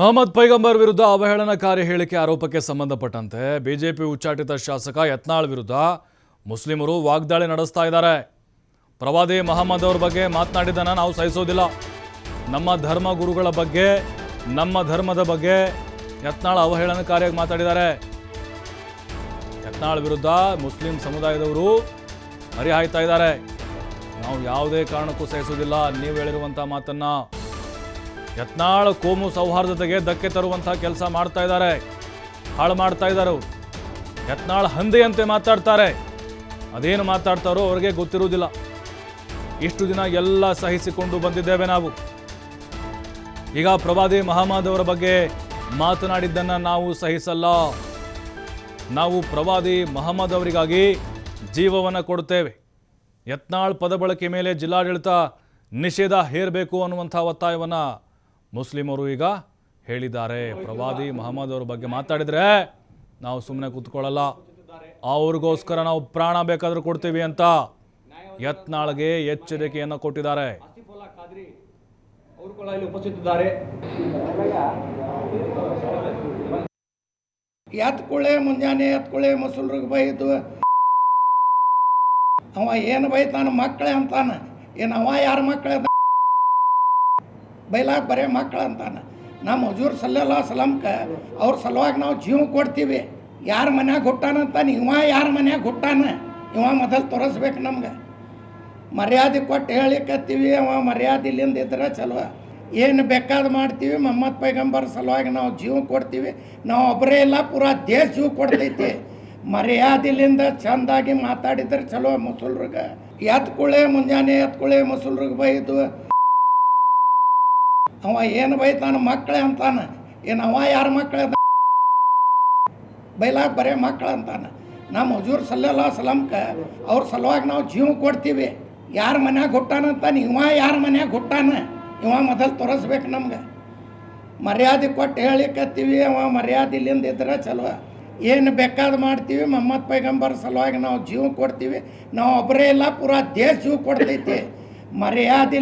ಮೊಹಮ್ಮದ್ ಪೈಗಂಬರ್ ವಿರುದ್ಧ ಅವಹೇಳನಕಾರಿ ಹೇಳಿಕೆ ಆರೋಪಕ್ಕೆ ಸಂಬಂಧಪಟ್ಟಂತೆ ಬಿಜೆಪಿ ಉಚ್ಚಾಟಿತ ಶಾಸಕ ಯತ್ನಾಳ್ ವಿರುದ್ಧ ಮುಸ್ಲಿಮರು ವಾಗ್ದಾಳಿ ನಡೆಸ್ತಾ ಇದ್ದಾರೆ. ಪ್ರವಾದಿ ಮೊಹಮ್ಮದ್ ಅವರ ಬಗ್ಗೆ ಮಾತನಾಡಿದ್ದನ್ನು ನಾವು ಸಹಿಸೋದಿಲ್ಲ. ನಮ್ಮ ಧರ್ಮ ಗುರುಗಳ ಬಗ್ಗೆ, ನಮ್ಮ ಧರ್ಮದ ಬಗ್ಗೆ ಯತ್ನಾಳ್ ಅವಹೇಳನಕಾರಿಯಾಗಿ ಮಾತಾಡಿದ್ದಾರೆ. ಯತ್ನಾಳ್ ವಿರುದ್ಧ ಮುಸ್ಲಿಂ ಸಮುದಾಯದವರು ಹರಿಹಾಯ್ತಾ ಇದ್ದಾರೆ. ನಾವು ಯಾವುದೇ ಕಾರಣಕ್ಕೂ ಸಹಿಸೋದಿಲ್ಲ ನೀವು ಹೇಳಿರುವಂಥ ಮಾತನ್ನ. ಯತ್ನಾಳ್ ಕೋಮು ಸೌಹಾರ್ದತೆಗೆ ಧಕ್ಕೆ ತರುವಂತಹ ಕೆಲಸ ಮಾಡ್ತಾ ಇದ್ದಾರೆ, ಹಾಳು ಮಾಡ್ತಾ ಇದ್ದಾರೆ. ಅವರು ಯತ್ನಾಳ್ ಹಂದಿಯಂತೆ ಮಾತಾಡ್ತಾರೆ. ಅದೇನು ಮಾತಾಡ್ತಾರೋ ಅವ್ರಿಗೆ ಗೊತ್ತಿರುವುದಿಲ್ಲ. ಇಷ್ಟು ದಿನ ಎಲ್ಲ ಸಹಿಸಿಕೊಂಡು ಬಂದಿದ್ದೇವೆ ನಾವು. ಈಗ ಪ್ರವಾದಿ ಮೊಹಮ್ಮದ್ ಅವರ ಬಗ್ಗೆ ಮಾತನಾಡಿದ್ದನ್ನು ನಾವು ಸಹಿಸಲ್ಲ. ನಾವು ಪ್ರವಾದಿ ಮೊಹಮ್ಮದ್ ಅವರಿಗಾಗಿ ಜೀವವನ್ನು ಕೊಡುತ್ತೇವೆ. ಯತ್ನಾಳ್ ಪದ ಬಳಕೆ ಮೇಲೆ ಜಿಲ್ಲಾಡಳಿತ ನಿಷೇಧ ಹೇರಬೇಕು ಅನ್ನುವಂಥ ಒತ್ತಾಯವನ್ನು ಮುಸ್ಲಿಮರು ಈಗ ಹೇಳಿದ್ದಾರೆ. ಪ್ರವಾದಿ ಮೊಹಮ್ಮದ್ ಅವರ ಬಗ್ಗೆ ಮಾತಾಡಿದರೆ ನಾವು ಸುಮ್ಮನೆ ಕೂತ್ಕೊಳ್ಳಲ್ಲ, ಅವ್ರಿಗೋಸ್ಕರ ನಾವು ಪ್ರಾಣ ಬೇಕಾದರೂ ಕೊಡ್ತೀವಿ ಅಂತ ಯತ್ನಾಳ್ಗೆ ಎಚ್ಚರಿಕೆಯನ್ನು ಕೊಟ್ಟಿದ್ದಾರೆ. ಎತ್ಕೊಳ್ಳೆ ಮುಂಜಾನೆ ಎತ್ಕೊಳ್ಳೆ ಮುಸಲ್ರಿಗೆ ಬೈದು ಅವ ಏನು ಬೈತಾನ ಮಕ್ಕಳೇ ಅಂತಾನ. ಏನು ಅವ ಯಾರ ಮಕ್ಕಳೇ ಬೈಲಾಕ ಬರೇ ಮಕ್ಕಳು ಅಂತಾನೆ. ನಮ್ಮ ಹಜೂರ್ ಸಲ್ಲಲ್ಲಾಹು ಅಲೈಹಿ ವಸಲ್ಲಂಗೆ ಅವ್ರ ಸಲುವಾಗಿ ನಾವು ಜೀವ ಕೊಡ್ತೀವಿ. ಯಾರ ಮನ್ಯಾಗ ಹುಟ್ಟಾನ ಅಂತಾನೆ, ಇವ ಯಾರ ಮನ್ಯಾಗ ಹುಟ್ಟಾನ ಇವ ಮೊದಲು ತೋರಿಸ್ಬೇಕು. ನಮ್ಗೆ ಮರ್ಯಾದೆ ಕೊಟ್ಟು ಹೇಳಿಕತ್ತೀವಿ. ಅವ ಮರ್ಯಾದೆ ಇಲ್ಲಿಂದ ಇದ್ರೆ ಚಲೋ. ಏನು ಬೇಕಾದ ಮಾಡ್ತೀವಿ. ಮೊಹಮ್ಮದ್ ಪೈಗಂಬರ್ ಸಲುವಾಗಿ ನಾವು ಜೀವ ಕೊಡ್ತೀವಿ. ನಾವು ಒಬ್ಬರೇ ಇಲ್ಲ, ಪೂರಾ ದೇಶ ಜೀವ ಕೊಡ್ತೈತಿ. ಮರ್ಯಾದಿಲಿಂದ ಚೆಂದಾಗಿ ಮಾತಾಡಿದ್ರೆ ಚಲೋ. ಮುಸಲ್ರಿಗೆ ಎತ್ಕೊಳ್ಳೆ ಮುಂಜಾನೆ ಎತ್ಕೊಳ್ಳೆ ಮುಸಲ್ರಿಗೆ ಬೈದು ಅವ ಏನು ಬೈತಾನ ಮಕ್ಕಳೇ ಅಂತಾನೆ. ಏನು ಅವ ಯಾರ ಮಕ್ಕಳೇ ಬೈಲಾಕ ಬರೇ ಮಕ್ಕಳು ಅಂತಾನೆ. ನಮ್ಮ ಹಜೂರ್ ಸಲ್ಲಲ್ಲಾಹು ಅಲೈಹಿ ವಸಲ್ಲಂಗೆ ಅವ್ರ ಸಲುವಾಗಿ ನಾವು ಜೀವ ಕೊಡ್ತೀವಿ. ಯಾರ ಮನ್ಯಾಗ ಹುಟ್ಟಾನ ಅಂತಾನೆ, ಇವ ಯಾರ ಮನ್ಯಾಗ ಹುಟ್ಟಾನ ಇವ ಮೊದಲು ತೋರಿಸ್ಬೇಕು. ನಮ್ಗೆ ಮರ್ಯಾದೆ ಕೊಟ್ಟು ಹೇಳಿಕತ್ತೀವಿ. ಅವ ಮರ್ಯಾದೆ ಇಲ್ಲಿಂದ ಇದ್ರೆ ಚಲೋ. ಏನು ಬೇಕಾದ ಮಾಡ್ತೀವಿ. ಮೊಹಮ್ಮದ್ ಪೈಗಂಬರ್ ಸಲುವಾಗಿ ನಾವು ಜೀವ ಕೊಡ್ತೀವಿ. ನಾವು ಒಬ್ಬರೇ ಇಲ್ಲ, ಪೂರಾ ದೇಶ ಜೀವ ಕೊಡ್ತೈತಿ. ಮರ್ಯಾದೆ